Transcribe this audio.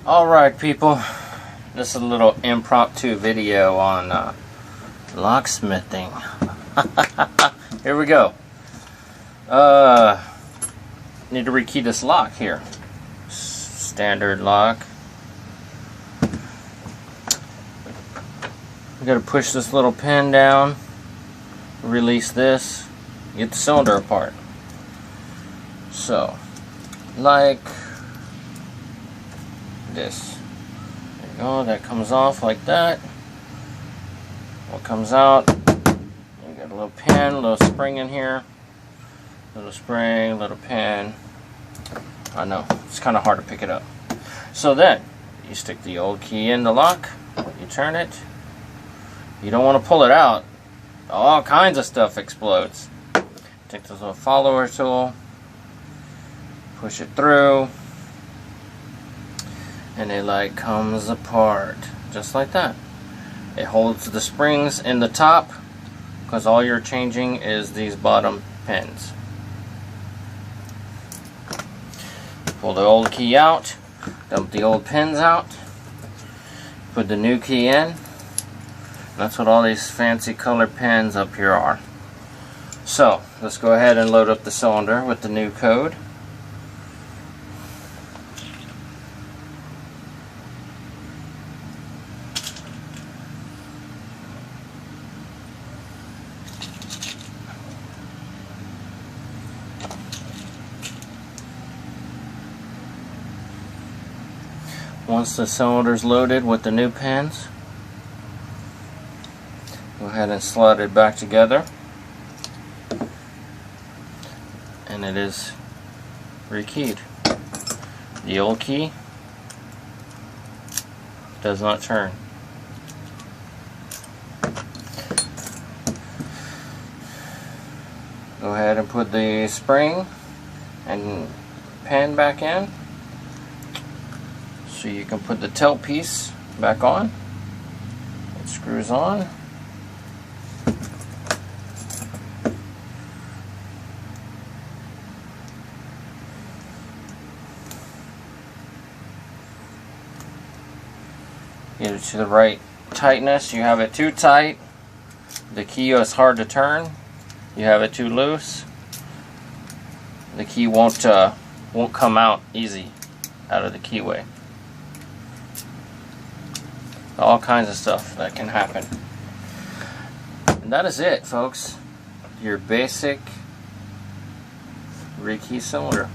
Alright people, this is a little impromptu video on locksmithing. Here we go. Need to rekey this lock here. Standard lock. We gotta push this little pin down, release this, get the cylinder apart. So, like this. There you go, that comes off like that. What comes out, you got a little pin, a little spring in here. Little spring, little pin. I know, it's kind of hard to pick it up. So then, you stick the old key in the lock, you turn it. You don't want to pull it out. All kinds of stuff explodes. Take this little follower tool, push it through, and it like comes apart just like that. It holds the springs in the top because all you're changing is these bottom pins. Pull the old key out, dump the old pins out, put the new key in. That's what all these fancy color pins up here are. So let's go ahead and load up the cylinder with the new code. Once the cylinder is loaded with the new pins, go ahead and slide it back together, and it is rekeyed. The old key does not turn. Go ahead and put the spring and pin back in so you can put the tail piece back on. It screws on. Get it to the right tightness. You have it too tight, the key is hard to turn. You have it too loose, the key won't come out easy out of the keyway. All kinds of stuff that can happen. And that is it, folks. Your basic rekey cylinder.